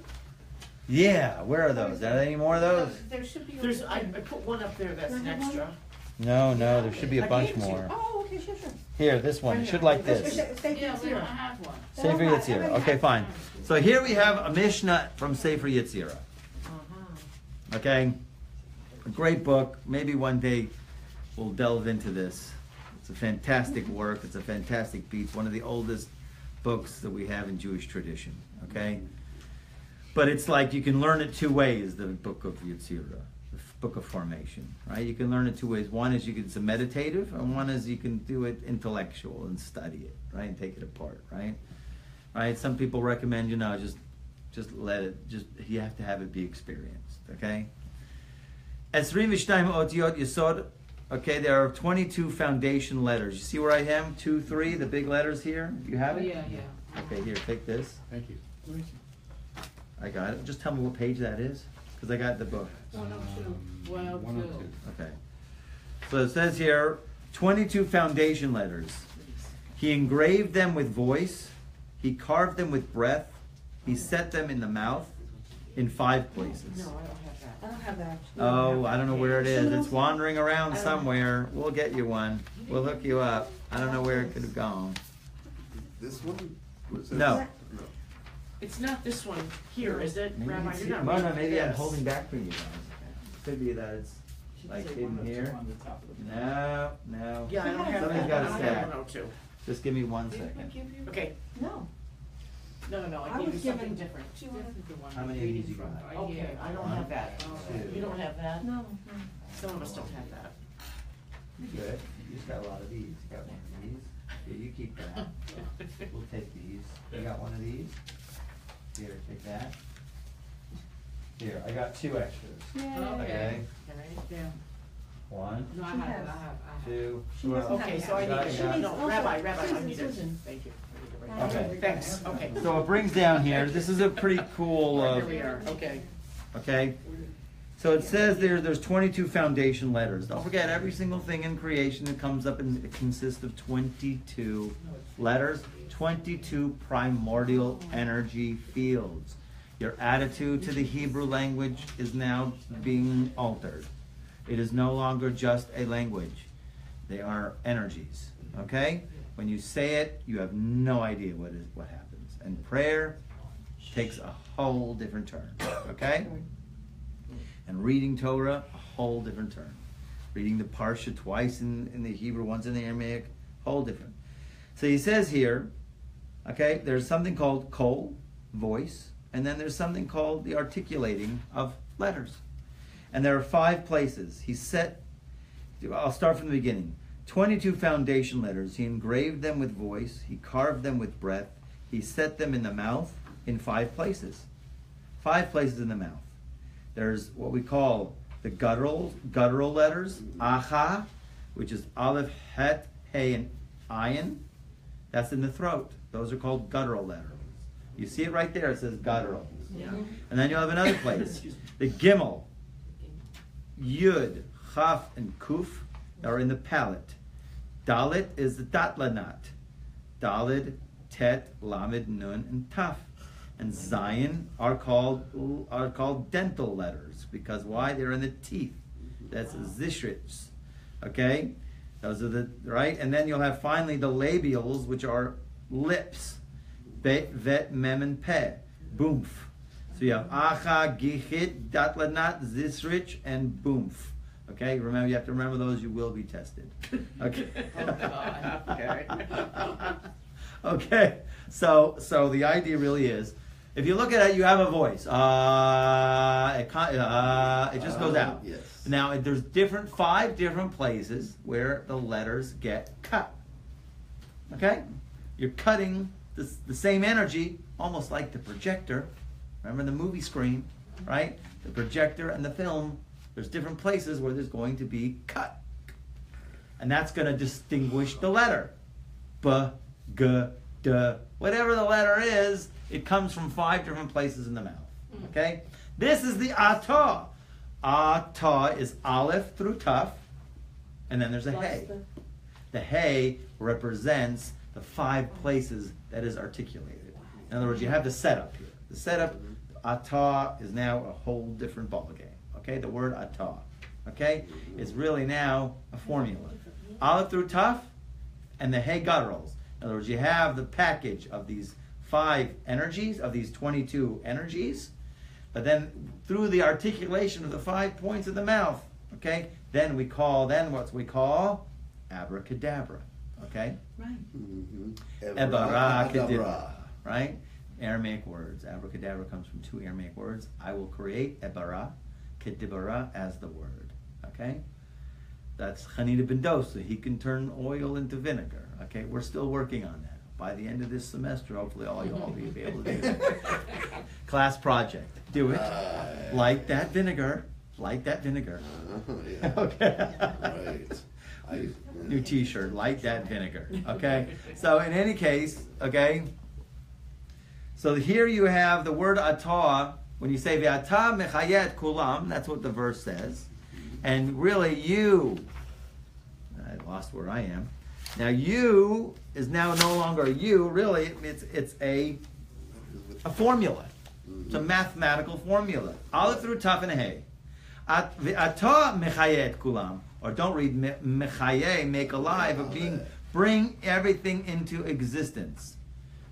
Yeah, where are those? Are there any more of those? There should be. There's, I put one up there that's an extra. No, there should be a I bunch gave it to you. more. Oh, okay, sure. Here, this one. It should like this. Sefer Yetzirah. have one. Sefer Yetzirah. Okay, fine. So here we have a Mishnah from Sefer Yetzirah. Okay? A great book. Maybe one day we'll delve into this. It's a fantastic work. It's a fantastic piece. One of the oldest books that we have in Jewish tradition. Okay? But it's like you can learn it 2 ways, the book of Yetzirah, the book of formation. Right? You can learn it 2 ways. One is it's a meditative, and one is you can do it intellectual and study it, right? And take it apart, right? Right? Some people recommend, just let it, you have to have it be experienced, okay? Esrim v'shtayim otiyot yesod. Okay, there are 22 foundation letters. You see where I am? 2, 3, the big letters here. You have it? Yeah. Okay, here, take this. Thank you. I got it. Just tell me what page that is, because I got the book. 102. 102. Okay. So it says here, 22 foundation letters. He engraved them with voice. He carved them with breath. He set them in the mouth in 5 places. No, I don't have that. I don't have that. Oh, I don't know where it is. It's wandering around somewhere. We'll get you one. We'll hook you up. I don't know where it could have gone. This one? What is it? No. It's not this one here, is it, Maybe Rabbi? it's You're here. not No, reading maybe I'm this. holding back for you guys. Could be that it's like hidden here. No. Yeah, I don't have Somebody's that. got a I don't stack. have 102. Just give me 1 Did I second. give you? Okay. No. No, I I gave you was something given- different. Do you want to? How many of these you got? Okay, I don't have that. Two. You don't have that? No. Some of us don't have that. You're good. You just got a lot of these. You got one of these. Here, you keep that. We'll take these. You got one of these? Here, take that. Here, I got 2 extras. Okay. Yeah. 1, No, I She have has. it, I have. two. She doesn't have Okay, that. so I Got need it, it. got it. No, Rabbi, I Susan, need it. Susan. Thank you. I need it right now. Okay. Thanks, okay. So it brings down here, this is a pretty cool, Here we are, okay. okay? So it says there's 22 foundation letters. Don't forget, every single thing in creation that comes up, it consists of 22 letters, 22 primordial energy fields. Your attitude to the Hebrew language is now being altered. It is no longer just a language. They are energies, okay? When you say it, you have no idea what happens. And prayer takes a whole different turn, okay? And reading Torah, a whole different turn. Reading the Parsha twice in the Hebrew, once in the Aramaic, whole different. So he says here, okay, there's something called kol, voice, and then there's something called the articulating of letters. And there are 5 places. I'll start from the beginning. 22 foundation letters. He engraved them with voice. He carved them with breath. He set them in the mouth in 5 places. 5 places in the mouth. There's what we call the guttural letters. Acha, which is Aleph, Het, He, and Ayin. That's in the throat. Those are called guttural letters. You see it right there. It says guttural. Yeah. And then you'll have another place. The Gimel, Yud, Chaf, and Kuf are in the palate. Dalit is the Datlanat. Dalid, Tet, Lamed, Nun, and Taf. And Zion are called dental letters because why? They're in the teeth. That's Zishrits. Okay? Those are the right, and then you'll have finally the labials, which are lips. Bet, vet, mem, and pe. Boomf. So you have acha, gichit, datlanat, zisrich, and boomf. Okay, remember, you have to remember those. You will be tested. Okay. Oh, God. Okay. Okay. So the idea really is, if you look at it, you have a voice. It just goes out. Yes. Now there's 5 different places where the letters get cut. Okay, you're cutting the same energy, almost like the projector. Remember the movie screen, right? The projector and the film. There's different places where there's going to be cut, and that's going to distinguish the letter. B, G, D, whatever the letter is, it comes from 5 different places in the mouth. Okay, this is the atah. Atah is Aleph through Taf, and then there's a Hey. The Hey represents the 5 places that is articulated. In other words, you have the setup here. The setup, atah, is now a whole different ballgame. Okay, the word atah, okay, is really now a formula. Aleph through Taf, and the Hey gutturals. In other words, you have the package of these 5 energies, of these 22 energies, but then through the articulation of the 5 points of the mouth, okay, then what we call abracadabra, okay? Right. Ebarakadabra, right? Aramaic words. Abracadabra comes from 2 Aramaic words. I will create ebara, kedibara as the word, okay? That's Chanina ben Dosa. He can turn oil into vinegar, okay? We're still working on that. By the end of this semester, hopefully all y'all will be able to do it. Class project. Do it. Like that vinegar. Like that vinegar. Yeah. Okay. Right. New t-shirt. Like that vinegar. Okay. So in any case, okay. So here you have the word atah. When you say ve'atah mechayet kulam, that's what the verse says. And really I lost where I am. Now you is now no longer you. Really, it's a formula. It's a mathematical formula. Aleph through Taf and Hey. Atah mechayet kulam, or don't read mechaye, make alive, but bring everything into existence.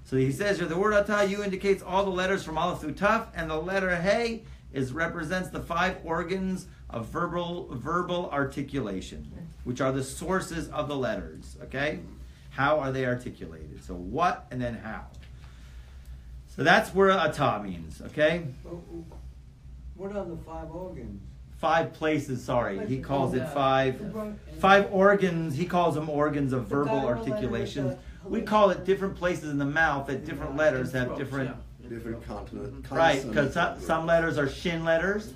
So he says here the word atah, you indicates all the letters from Aleph through Taf, and the letter Hey represents the 5 organs of verbal articulation, which are the sources of the letters. Okay, how are they articulated? So what and then how. So that's where atah means. Okay, What are the 5 organs? 5 places. Sorry, he calls it 5 organs. He calls them organs of verbal articulation. We call it different places in the mouth that different letters have different. Different continent. Right, because some letters are shin letters,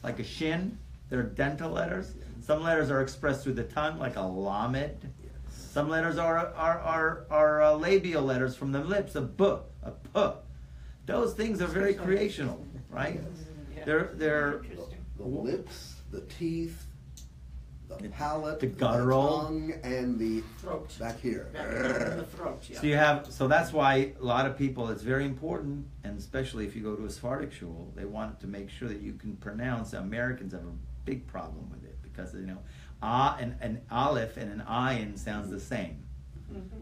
like a shin. They're dental letters. Some letters are expressed through the tongue, like a lamed. Some letters are labial letters from the lips, a b, a p. Those things are very creational, right? They're The lips, the teeth, the palate, the guttural, tongue, and the Throat. back here. Back in the throat, yeah. So that's why a lot of people, it's very important, and especially if you go to a Sephardic shul, they want to make sure that you can pronounce. Americans have a big problem with it because an aleph and an ayin sounds the same.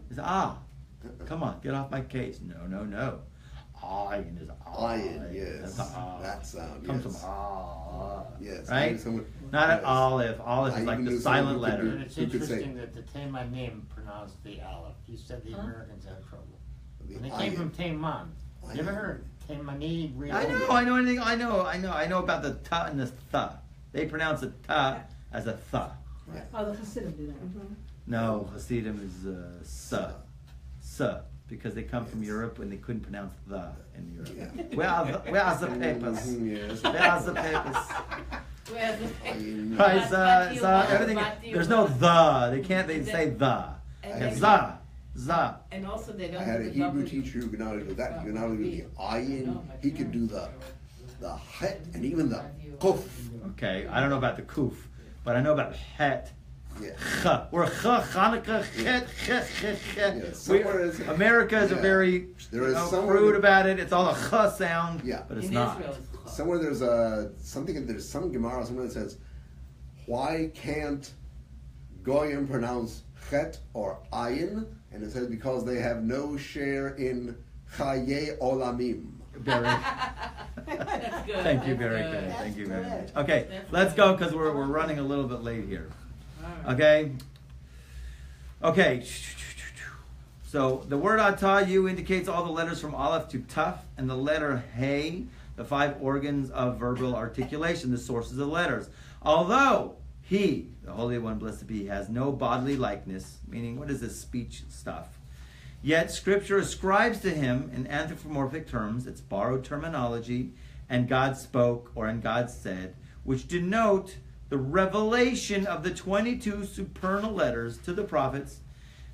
It's come on, get off my case. No. Ayin is Ayin, yes. That's That sound, comes yes. from Yes. right? Not an olive. Olive is like the silent letter. And it's You could say- interesting that the Taimanim pronounced the Aleph. You said the Americans had trouble. The And they came from ayin. Taiman. You ever Ayin. heard Taimani? I know about the ta and the tha. They pronounce the ta as a tha. Oh, the Hasidim do that. No, Hasidim is sa, because they come from Europe and they couldn't pronounce the in Europe. Yeah. Where are the papers? Mhm, yes. Where are the papers? Where's the- Ayin. Right, everything. There's no the. They can't. They say the. And- Za. And also they don't. I had a do the Hebrew double- teacher who could not only do that, he could not only do the ayin, he could do the het and even the kuf. Okay, I don't know about the kuf, but I know about het. Yeah. Ch. We're ch, Hanukkah, chet. Yeah, somewhere is- America is a yeah. very There is somewhere crude that- about it. It's all a ch sound, Yeah. but it's In not. Israel, it's chaf. Somewhere there's some Gemara somewhere that says, why can't Goyim pronounce chet or ayin? And it says because they have no share in chaye olamim. Very, That's good. thank you, that's very good. good. Thank you very much. That's Okay, That's let's good. go because we're running a little bit late here. All right. Okay. Okay. So the word atah you indicates all the letters from aleph to taf, and the letter hey, the 5 organs of verbal articulation, the sources of letters. Although he, the Holy One, blessed be, has no bodily likeness, meaning what is this speech stuff? Yet Scripture ascribes to him in anthropomorphic terms, it's borrowed terminology, and God spoke, or and God said, which denote the revelation of the 22 supernal letters to the prophets,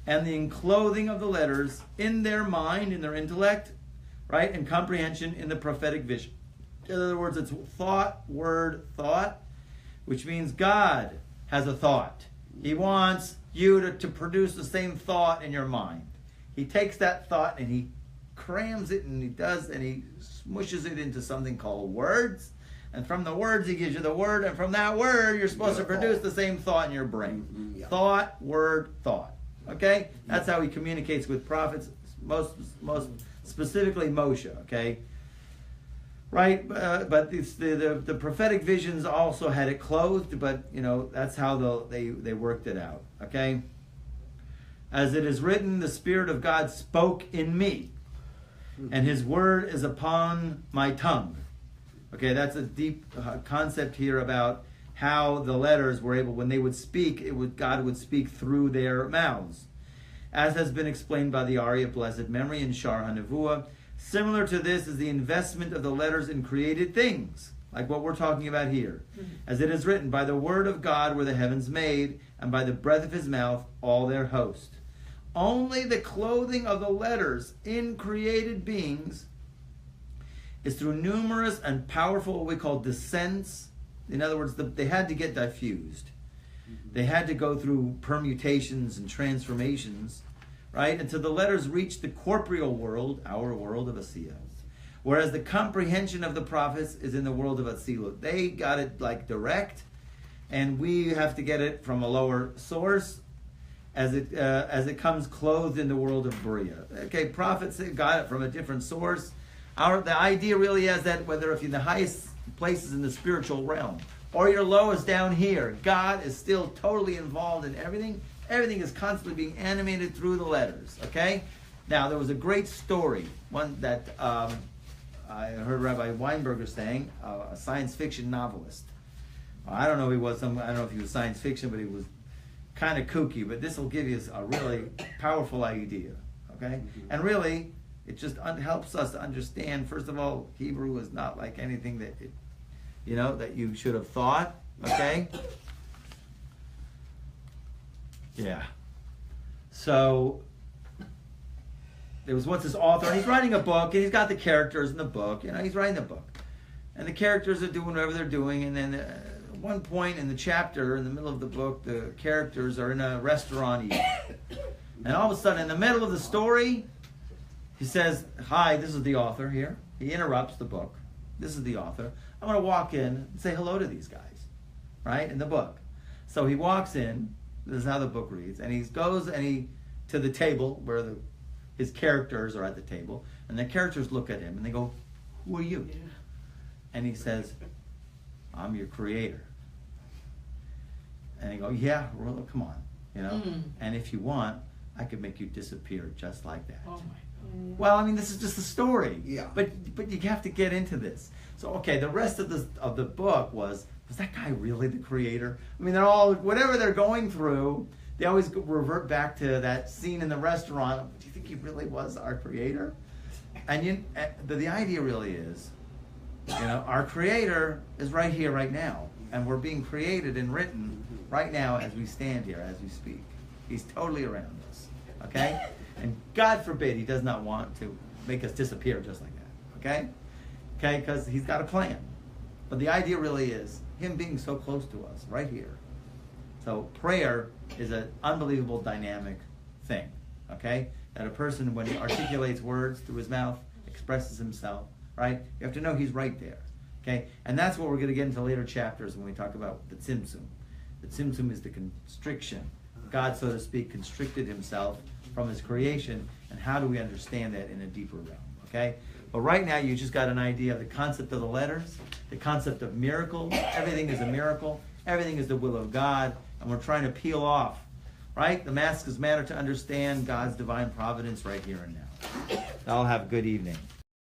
and the enclothing of the letters in their mind, in their intellect, right, and comprehension in the prophetic vision. In other words, it's thought, word, thought, which means God has a thought. He wants you to produce the same thought in your mind. He takes that thought and he crams it and he smushes it into something called words. And from the words he gives you the word, and from that word you're supposed to produce the same thought in your brain. Mhm, yeah. Thought, word, thought. Okay? That's how he communicates with prophets, most specifically Moshe, okay? Right? But it's the prophetic visions also had it clothed, but that's how they worked it out. Okay? As it is written, the Spirit of God spoke in me, and his word is upon my tongue. Okay, that's a deep concept here about how the letters were able, when they would speak, God would speak through their mouths. As has been explained by the Ari of Blessed Memory in Shar HaNevuah, similar to this is the investment of the letters in created things, like what we're talking about here. As it is written, by the word of God were the heavens made, and by the breath of his mouth all their host. Only the clothing of the letters in created beings is through numerous and powerful what we call descents. In other words, they had to get diffused. They had to go through permutations and transformations, right? Until the letters reached the corporeal world, our world of Asiya. Whereas the comprehension of the prophets is in the world of Atzilut. They got it like direct, and we have to get it from a lower source as it comes clothed in the world of Bria. Okay, prophets got it from a different source. The idea really is that whether if you're in the highest places in the spiritual realm or your lowest down here, God is still totally involved in everything. Everything is constantly being animated through the letters. Okay? Now, there was a great story, one that I heard Rabbi Weinberger saying, a science fiction novelist. I don't know if he was I don't know if he was science fiction, but he was kind of kooky. But this will give you a really powerful idea. Okay? And really, it just helps us to understand, first of all, Hebrew is not like anything that that you should have thought. Okay? Yeah. So there was once this author, and he's writing a book, and he's got the characters in the book. He's writing the book, and the characters are doing whatever they're doing. And then at one point in the chapter, in the middle of the book, the characters are in a restaurant eating, and all of a sudden, in the middle of the story, he says, "Hi, this is the author here." He interrupts the book. This is the author. I'm going to walk in and say hello to these guys, right, in the book. So he walks in. This is how the book reads. And he goes to the table where his characters are at the table. And the characters look at him and they go, "Who are you?" Yeah. And he says, "I'm your creator." And they go, "Yeah, well, come on, And if you want, I could make you disappear just like that." Oh my God. Well, I mean, this is just a story. Yeah. But you have to get into this. So, okay, the rest of the book was that guy really the creator? I mean, they're all, whatever they're going through, they always revert back to that scene in the restaurant. Do you think he really was our creator? And the idea really is, our creator is right here, right now. And we're being created and written right now as we stand here, as we speak. He's totally around us. Okay? And God forbid he does not want to make us disappear just like that. Okay? Okay? Because he's got a plan. But the idea really is him being so close to us, right here. So prayer is an unbelievable dynamic thing. Okay? That a person, when he articulates words through his mouth, expresses himself, right? You have to know he's right there. Okay? And that's what we're going to get into later chapters when we talk about the tzimtzum. The tzimtzum is the constriction. God, so to speak, constricted himself from his creation, and how do we understand that in a deeper realm? Okay? But right now you just got an idea of the concept of the letters, the concept of miracles. Everything is a miracle. Everything is the will of God, and we're trying to peel off, right? The masks matter to understand God's divine providence right here and now. Y'all have a good evening.